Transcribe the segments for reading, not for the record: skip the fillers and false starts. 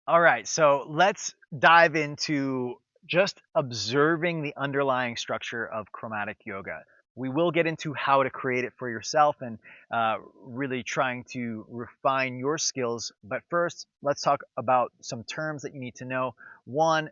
All right, so let's dive into just observing the underlying structure of chromatic yoga. We will get into how to create it for yourself and really trying to refine your skills. But first, let's talk about some terms that you need to know. One,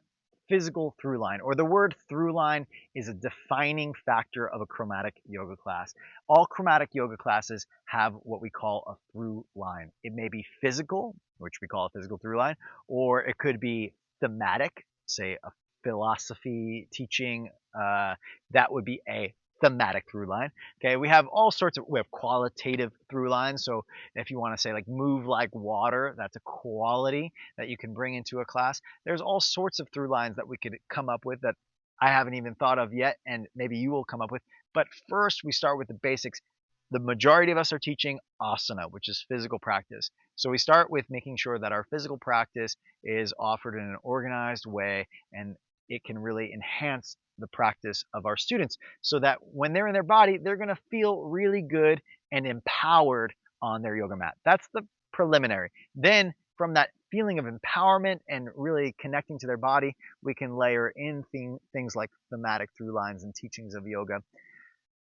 physical through line, or the word through line is a defining factor of a chromatic yoga class. All chromatic yoga classes have what we call a through line. It may be physical, which we call a physical through line, or it could be thematic, say a philosophy teaching. That would be a thematic through line. Okay, we have all sorts of we have qualitative through lines. So if you want to say like move like water, that's a quality that you can bring into a class. There's all sorts of through lines that we could come up with that I haven't even thought of yet, and maybe you will come up with. But first, we start with the basics. The majority of us are teaching asana, which is physical practice. So we start with making sure that our physical practice is offered in an organized way and it can really enhance the practice of our students so that when they're in their body, they're going to feel really good and empowered on their yoga mat. That's the preliminary. Then, from that feeling of empowerment and really connecting to their body, we can layer in things like thematic through lines and teachings of yoga.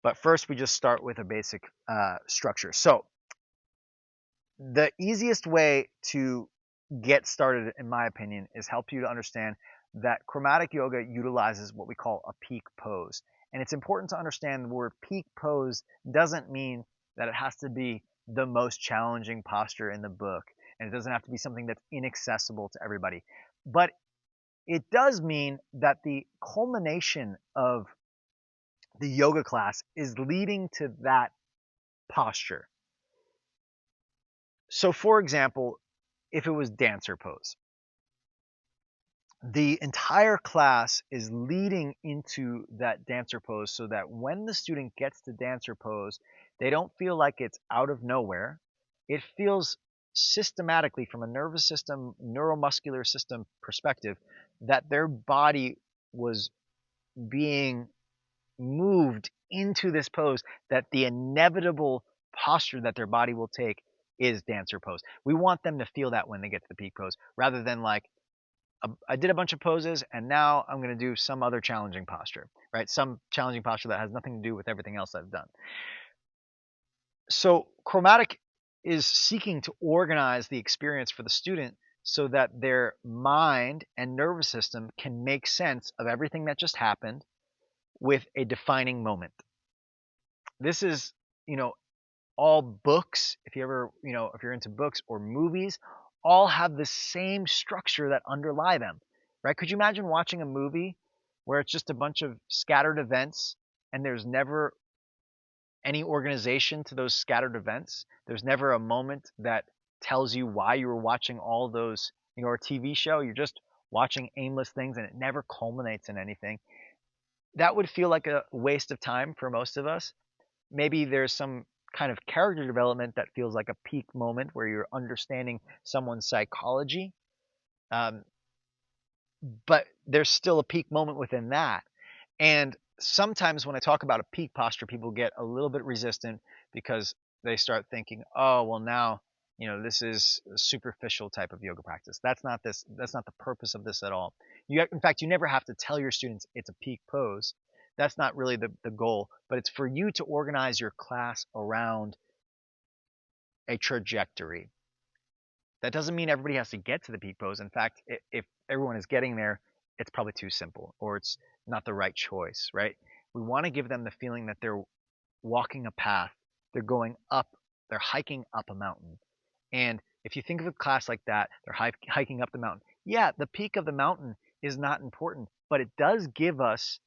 But first, we just start with a basic structure. So, the easiest way to get started, in my opinion, is help you to understand that chromatic yoga utilizes what we call a peak pose. And it's important to understand the word peak pose doesn't mean that it has to be the most challenging posture in the book. And it doesn't have to be something that's inaccessible to everybody. But it does mean that the culmination of the yoga class is leading to that posture. So, for example, if it was dancer pose, the entire class is leading into that dancer pose so that when the student gets to dancer pose, they don't feel like it's out of nowhere. It feels systematically from a nervous system, neuromuscular system perspective that their body was being moved into this pose, that the inevitable posture that their body will take is dancer pose. We want them to feel that when they get to the peak pose rather than like, I did a bunch of poses and now I'm going to do some other challenging posture, right? Some challenging posture that has nothing to do with everything else I've done. So chromatic is seeking to organize the experience for the student so that their mind and nervous system can make sense of everything that just happened with a defining moment. This is, you know, all books, if you ever, if you're into books or movies, all have the same structure that underlie them, right? Could you imagine watching a movie where it's just a bunch of scattered events and there's never any organization to those scattered events? There's never a moment that tells you why you were watching all those, or a TV show, you're just watching aimless things and it never culminates in anything. That would feel like a waste of time for most of us. Maybe there's some kind of character development that feels like a peak moment where you're understanding someone's psychology. Um, but there's still a peak moment within that. And sometimes when I talk about a peak posture, people get a little bit resistant because they start thinking, oh, well, now, this is a superficial type of yoga practice. That's not this. That's not the purpose of this at all. In fact, you never have to tell your students it's a peak pose. That's not really the goal, but it's for you to organize your class around a trajectory. That doesn't mean everybody has to get to the peak pose. In fact, if everyone is getting there, it's probably too simple or it's not the right choice, right? We want to give them the feeling that they're walking a path, they're going up, they're hiking up a mountain. And if you think of a class like that, they're hiking up the mountain. Yeah, the peak of the mountain is not important, but it does give us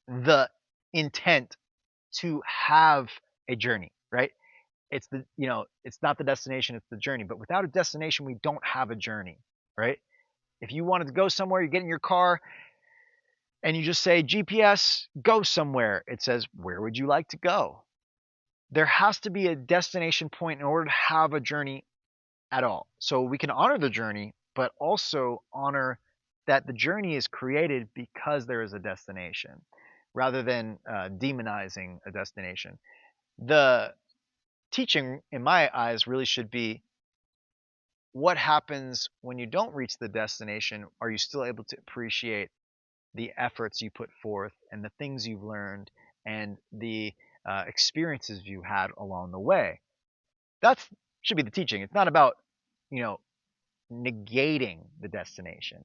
the intent to have a journey, right? It's not the destination, it's the journey. But without a destination, we don't have a journey, right? If you wanted to go somewhere, you get in your car and you just say, GPS, go somewhere. It says, where would you like to go? There has to be a destination point in order to have a journey at all. So we can honor the journey, but also honor that the journey is created because there is a destination rather than demonizing a destination. The teaching, in my eyes, really should be what happens when you don't reach the destination? Are you still able to appreciate the efforts you put forth and the things you've learned and the experiences you had along the way? That's should be the teaching. It's not about, you know, negating the destination.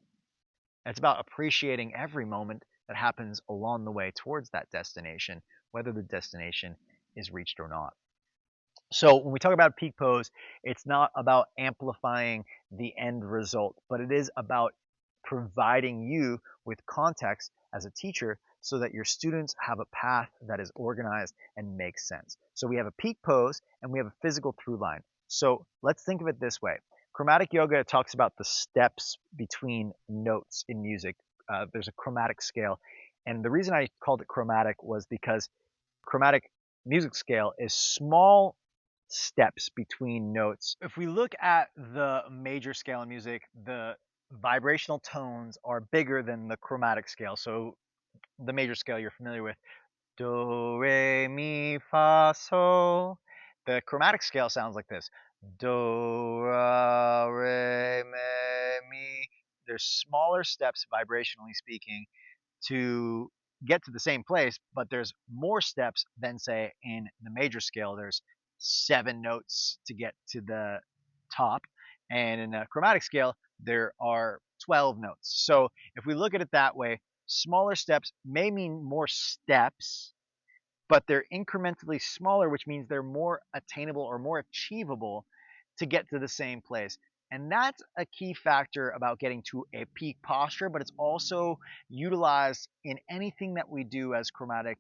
It's about appreciating every moment that happens along the way towards that destination, whether the destination is reached or not. So when we talk about peak pose, it's not about amplifying the end result, but it is about providing you with context as a teacher so that your students have a path that is organized and makes sense. So we have a peak pose and we have a physical through line. So let's think of it this way. Chromatic yoga talks about the steps between notes in music. There's a chromatic scale. And the reason I called it chromatic was because chromatic music scale is small steps between notes. If we look at the major scale in music, the vibrational tones are bigger than the chromatic scale. So the major scale you're familiar with, do, re, mi, fa, sol. The chromatic scale sounds like this. Do, ra, re, mi, mi. There's smaller steps vibrationally speaking to get to the same place, but there's more steps than say in the major scale. There's 7 notes to get to the top, and in a chromatic scale there are 12 notes. So if we look at it that way, smaller steps may mean more steps, but they're incrementally smaller, which means they're more attainable or more achievable to get to the same place. And that's a key factor about getting to a peak posture, but it's also utilized in anything that we do as chromatic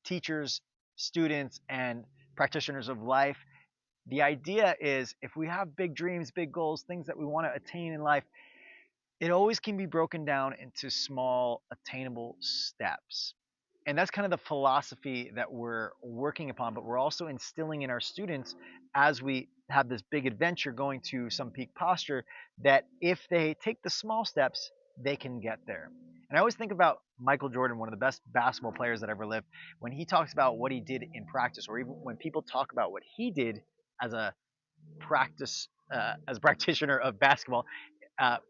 teachers, students, and practitioners of life. The idea is if we have big dreams, big goals, things that we want to attain in life, it always can be broken down into small, attainable steps. And that's kind of the philosophy that we're working upon, but we're also instilling in our students as we have this big adventure going to some peak posture that if they take the small steps, they can get there. And I always think about Michael Jordan, one of the best basketball players that ever lived, when he talks about what he did in practice, or even when people talk about what he did as a as a practitioner of basketball,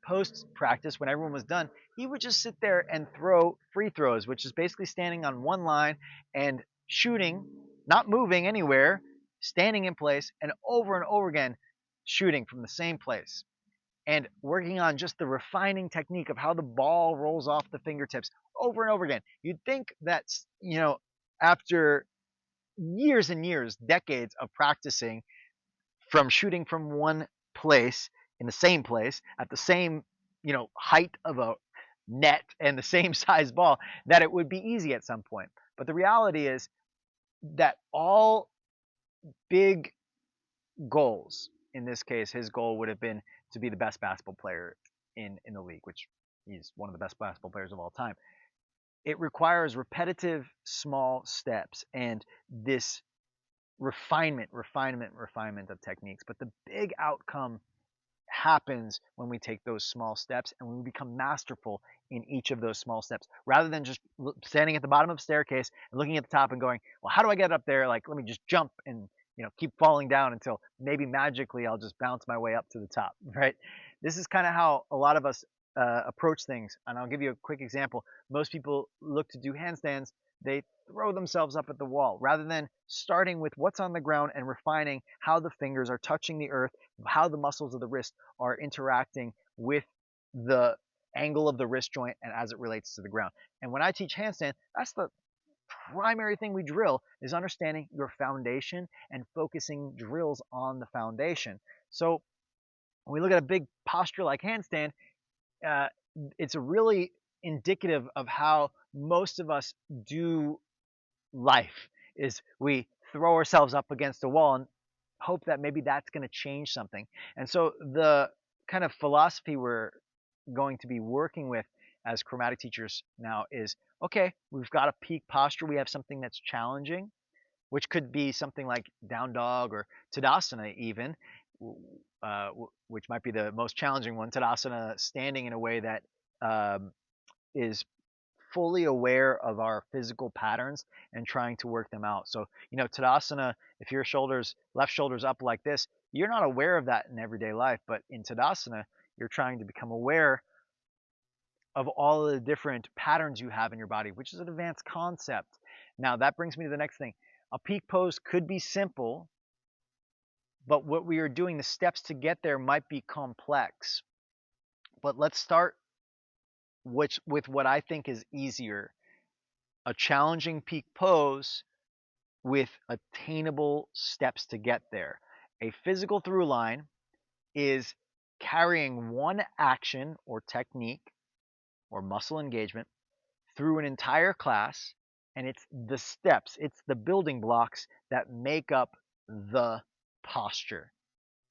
post practice, when everyone was done, he would just sit there and throw free throws, which is basically standing on one line and shooting, not moving anywhere, standing in place, and over again shooting from the same place. And working on just the refining technique of how the ball rolls off the fingertips over and over again. You'd think that, after years and years, decades of practicing, from shooting from one place in the same place at the same, height of a net and the same size ball, that it would be easy at some point. But the reality is that all big goals, in this case, his goal would have been to be the best basketball player in the league, which he's one of the best basketball players of all time. It requires repetitive small steps and this refinement of techniques. But the big outcome happens when we take those small steps and when we become masterful in each of those small steps rather than just standing at the bottom of the staircase and looking at the top and going, well, how do I get up there? Like, let me just jump and keep falling down until maybe magically I'll just bounce my way up to the top. Right? This is kind of how a lot of us approach things, and I'll give you a quick example. Most people look to do handstands, they throw themselves up at the wall rather than starting with what's on the ground and refining how the fingers are touching the earth, how the muscles of the wrist are interacting with the angle of the wrist joint and as it relates to the ground. And when I teach handstand, that's the primary thing we drill, is understanding your foundation and focusing drills on the foundation. So when we look at a big posture like handstand, uh, it's really indicative of how most of us do life, is we throw ourselves up against a wall and hope that maybe that's going to change something. And so the kind of philosophy we're going to be working with as chromatic teachers now is, okay, we've got a peak posture, we have something that's challenging, which could be something like down dog or tadasana even, which might be the most challenging one. Tadasana, standing in a way that is fully aware of our physical patterns and trying to work them out. So, Tadasana, if your left shoulder's up like this, you're not aware of that in everyday life, but in Tadasana, you're trying to become aware of all of the different patterns you have in your body, which is an advanced concept. Now, that brings me to the next thing. A peak pose could be simple, but what we are doing, the steps to get there might be complex. But let's start with what I think is easier, a challenging peak pose with attainable steps to get there. A physical through line is carrying one action or technique or muscle engagement through an entire class, and it's the steps, it's the building blocks that make up the posture.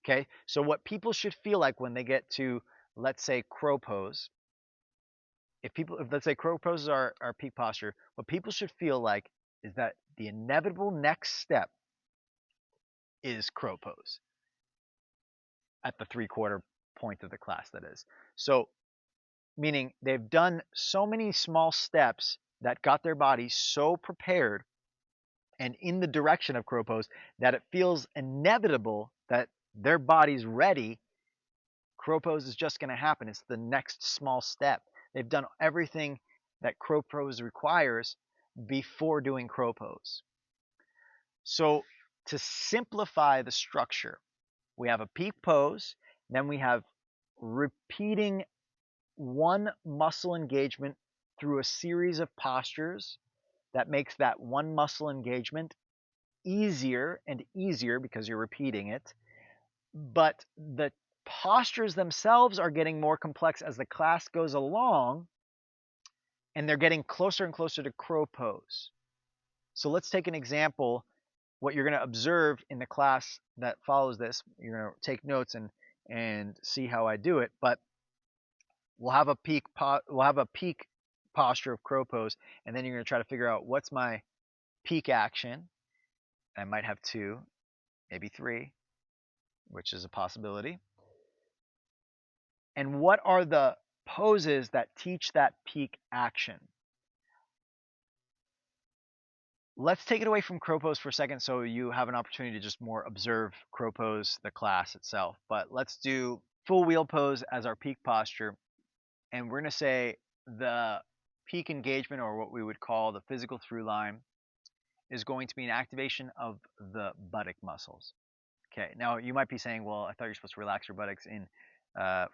Okay, so what people should feel like when they get to, let's say, crow pose, if let's say crow pose is our peak posture, what people should feel like is that the inevitable next step is crow pose at the 3/4 point of the class, that is. So, meaning they've done so many small steps that got their body so prepared and in the direction of crow pose that it feels inevitable that their body's ready. Crow pose is just going to happen. It's the next small step. They've done everything that crow pose requires before doing crow pose. So to simplify the structure, we have a peak pose, then we have repeating one muscle engagement through a series of postures that makes that one muscle engagement easier and easier because you're repeating it. But the postures themselves are getting more complex as the class goes along, and they're getting closer and closer to crow pose. So let's take an example. What you're going to observe in the class that follows this, you're going to take notes and see how I do it. But we'll have a peak posture of crow pose, and then you're going to try to figure out what's my peak action. I might have 2, maybe 3, which is a possibility. And what are the poses that teach that peak action? Let's take it away from crow pose for a second so you have an opportunity to just more observe crow pose, the class itself. But let's do full wheel pose as our peak posture. And we're going to say the peak engagement, or what we would call the physical through line, is going to be an activation of the buttock muscles. Okay, now you might be saying, well, I thought you're supposed to relax your buttocks in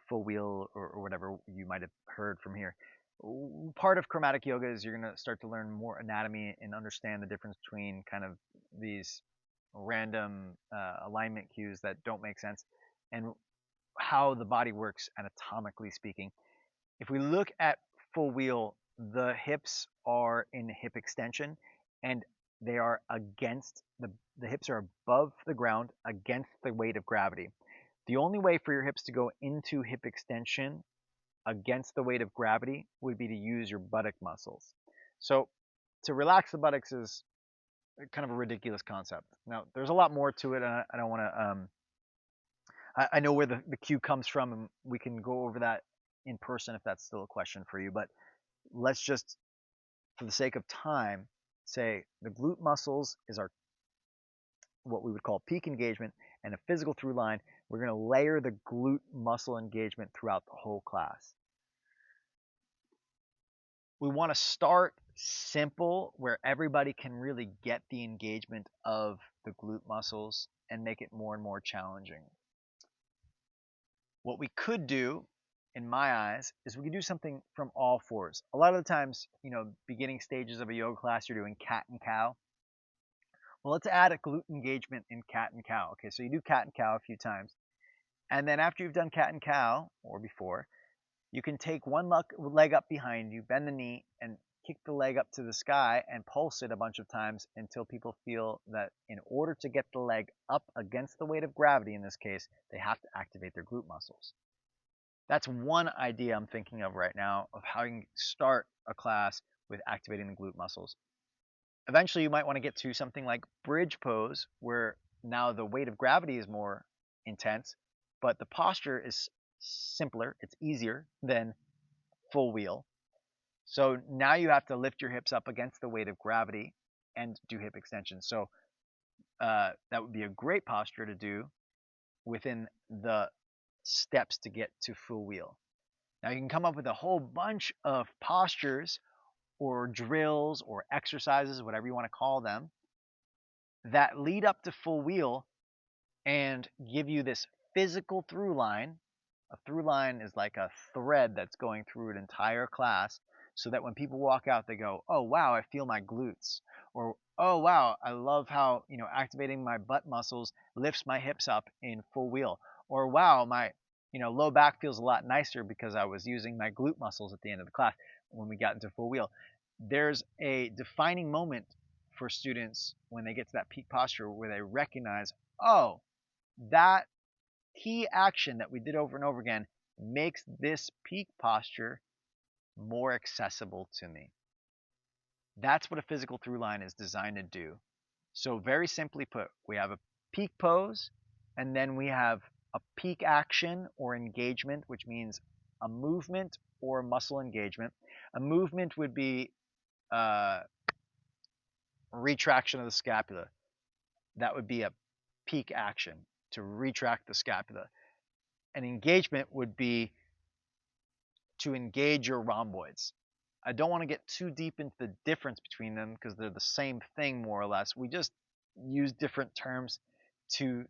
full wheel or whatever you might have heard from here. Part of chromatic yoga is you're going to start to learn more anatomy and understand the difference between kind of these random alignment cues that don't make sense and how the body works anatomically speaking. If we look at full wheel, the hips are in hip extension and they are against the hips are above the ground against the weight of gravity. The only way for your hips to go into hip extension against the weight of gravity would be to use your buttock muscles. So to relax the buttocks is kind of a ridiculous concept. Now, there's a lot more to it, and I don't want to. I know where the cue comes from, and we can go over that in person if that's still a question for you. But let's just, for the sake of time, say the glute muscles is our what we would call peak engagement, and a physical through line. We're going to layer the glute muscle engagement throughout the whole class. We want to start simple where everybody can really get the engagement of the glute muscles and make it more and more challenging. What we could do, in my eyes, is we could do something from all fours. A lot of the times, beginning stages of a yoga class, you're doing cat and cow. Well, let's add a glute engagement in cat and cow. Okay, so you do cat and cow a few times. And then after you've done cat and cow, or before, you can take one leg up behind you, bend the knee, and kick the leg up to the sky and pulse it a bunch of times until people feel that in order to get the leg up against the weight of gravity, in this case, they have to activate their glute muscles. That's one idea I'm thinking of right now of how you can start a class with activating the glute muscles. Eventually, you might want to get to something like bridge pose, where now the weight of gravity is more intense, but the posture is simpler, it's easier than full wheel. So now you have to lift your hips up against the weight of gravity and do hip extension. So that would be a great posture to do within the steps to get to full wheel. Now you can come up with a whole bunch of postures or drills or exercises, whatever you want to call them, that lead up to full wheel and give you this physical through line. A through line is like a thread that's going through an entire class so that when people walk out, they go, oh, wow, I feel my glutes. Or, oh, wow, I love how, activating my butt muscles lifts my hips up in full wheel. Or, wow, my, low back feels a lot nicer because I was using my glute muscles at the end of the class when we got into full wheel. There's a defining moment for students when they get to that peak posture where they recognize, oh, that key action that we did over and over again makes this peak posture more accessible to me. That's what a physical through line is designed to do. So very simply put, we have a peak pose, and then we have a peak action or engagement, which means a movement or muscle engagement. A movement would be retraction of the scapula. That would be a peak action, to retract the scapula. An engagement would be to engage your rhomboids. I don't want to get too deep into the difference between them because they're the same thing more or less. We just use different terms to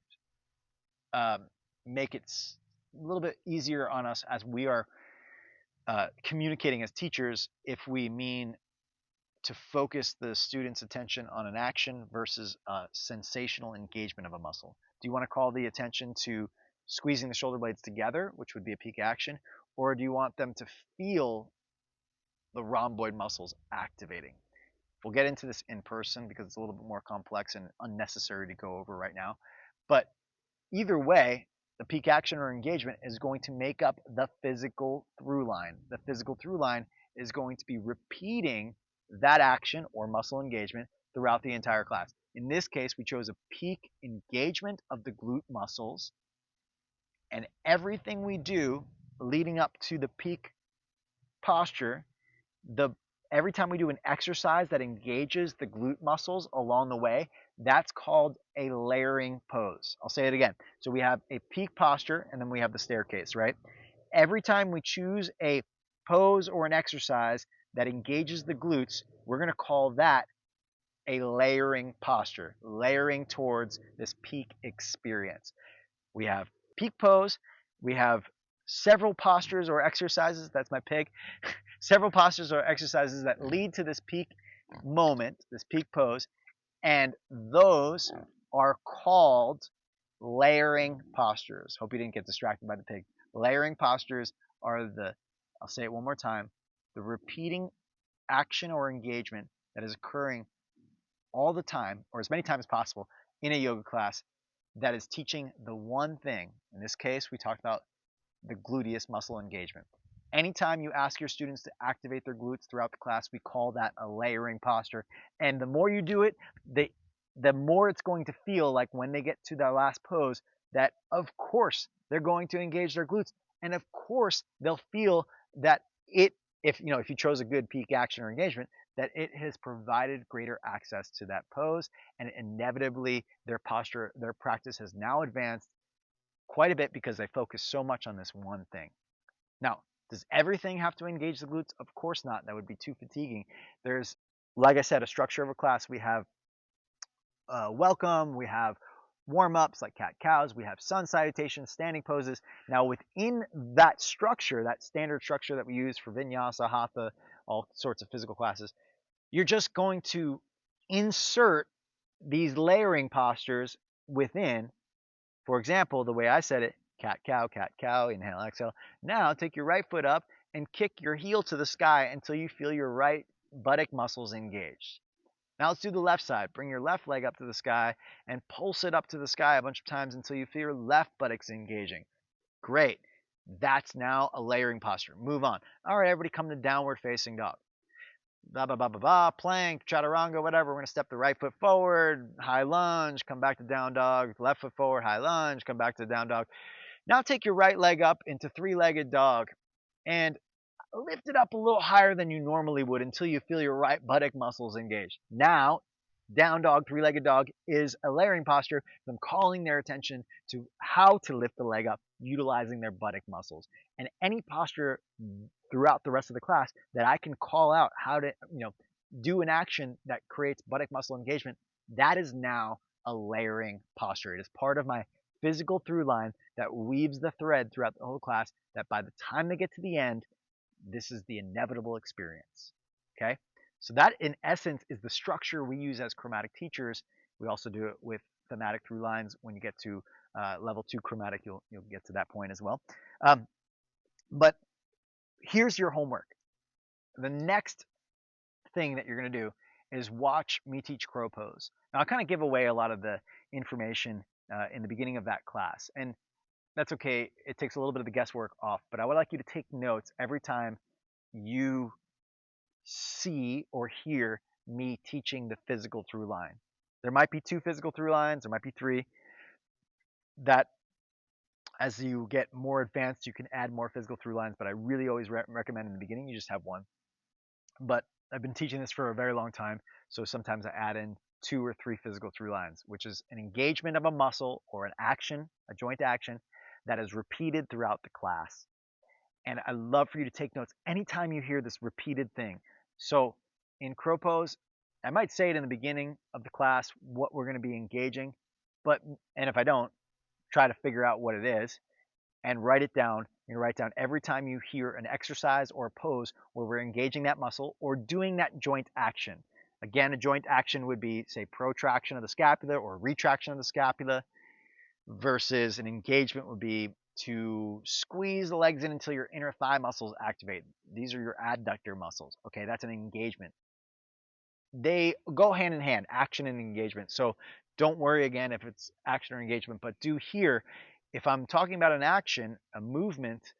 make it a little bit easier on us as we are communicating as teachers if we mean to focus the student's attention on an action versus a sensational engagement of a muscle. Do you want to call the attention to squeezing the shoulder blades together, which would be a peak action, or do you want them to feel the rhomboid muscles activating? We'll get into this in person because it's a little bit more complex and unnecessary to go over right now. But either way, the peak action or engagement is going to make up the physical through line. The physical through line is going to be repeating that action or muscle engagement throughout the entire class. In this case, we chose a peak engagement of the glute muscles, and everything we do leading up to the peak posture, every time we do an exercise that engages the glute muscles along the way, that's called a layering pose. I'll say it again. So we have a peak posture and then we have the staircase, right? Every time we choose a pose or an exercise that engages the glutes, we're going to call that a layering posture, layering towards this peak experience. We have peak pose, we have several postures or exercises, that's my pig, several postures or exercises that lead to this peak moment, this peak pose, and those are called layering postures. Hope you didn't get distracted by the pig. Layering postures are I'll say it one more time, the repeating action or engagement that is occurring all the time, or as many times as possible, in a yoga class that is teaching the one thing. In this case, we talked about the gluteus muscle engagement. Anytime you ask your students to activate their glutes throughout the class, we call that a layering posture. And the more you do it, the more it's going to feel like when they get to that last pose that, of course, they're going to engage their glutes. And of course, they'll feel that if you chose a good peak action or engagement, that it has provided greater access to that pose. And inevitably, their posture, their practice has now advanced quite a bit because they focus so much on this one thing. Now, does everything have to engage the glutes? Of course not. That would be too fatiguing. There's, like I said, a structure of a class. We have welcome, we have warm-ups like cat-cows, we have sun salutations, standing poses. Now, within that structure, that standard structure that we use for vinyasa, hatha, all sorts of physical classes, you're just going to insert these layering postures within. For example, the way I said it, cat, cow, inhale, exhale. Now take your right foot up and kick your heel to the sky until you feel your right buttock muscles engaged. Now let's do the left side. Bring your left leg up to the sky and pulse it up to the sky a bunch of times until you feel your left buttocks engaging. Great. That's now a layering posture. Move on. All right, everybody come to downward facing dog. Blah, blah, blah, blah, blah, plank, chaturanga, whatever. We're going to step the right foot forward, high lunge, come back to down dog, left foot forward, high lunge, come back to down dog. Now take your right leg up into three-legged dog. And lift it up a little higher than you normally would until you feel your right buttock muscles engaged. Now, down dog, three-legged dog is a layering posture. I'm calling their attention to how to lift the leg up utilizing their buttock muscles. And any posture throughout the rest of the class that I can call out how to, do an action that creates buttock muscle engagement, that is now a layering posture. It is part of my physical through line that weaves the thread throughout the whole class that by the time they get to the end, this is the inevitable experience. Okay? So that in essence is the structure we use as chromatic teachers. We also do it with thematic through lines. When you get to level 2 chromatic, you'll get to that point as well. But here's your homework. The next thing that you're going to do is watch me teach crow pose. Now, I'll kind of give away a lot of the information in the beginning of that class, and that's okay. It takes a little bit of the guesswork off, but I would like you to take notes every time you see or hear me teaching the physical through line. There might be 2 physical through lines, there might be 3. That as you get more advanced, you can add more physical through lines, but I really always recommend in the beginning you just have 1. But I've been teaching this for a very long time, so sometimes I add in 2 or 3 physical through lines, which is an engagement of a muscle or an action, a joint action that is repeated throughout the class. And I love for you to take notes anytime you hear this repeated thing. So in crow pose, I might say it in the beginning of the class what we're going to be engaging, and if I don't, try to figure out what it is and write it down. You write down every time you hear an exercise or a pose where we're engaging that muscle or doing that joint action. Again, a joint action would be, say, protraction of the scapula or retraction of the scapula, versus an engagement would be to squeeze the legs in until your inner thigh muscles activate. These are your adductor muscles. Okay, that's an engagement. They go hand in hand, action and engagement. So don't worry again if it's action or engagement, but do here, if I'm talking about an action, a movement,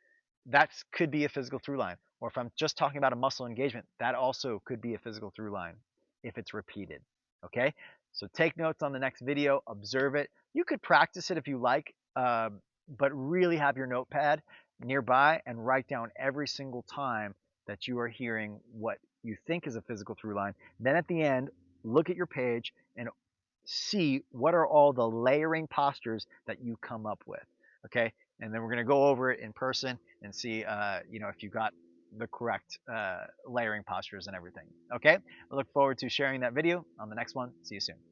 that could be a physical through line. Or if I'm just talking about a muscle engagement, that also could be a physical through line if it's repeated. Okay, so take notes on the next video, observe it. You could practice it if you like, but really have your notepad nearby and write down every single time that you are hearing what you think is a physical through line. Then at the end, look at your page and see what are all the layering postures that you come up with. Okay, and then we're going to go over it in person and see, if you got the correct layering postures and everything. Okay, I look forward to sharing that video on the next one. See you soon.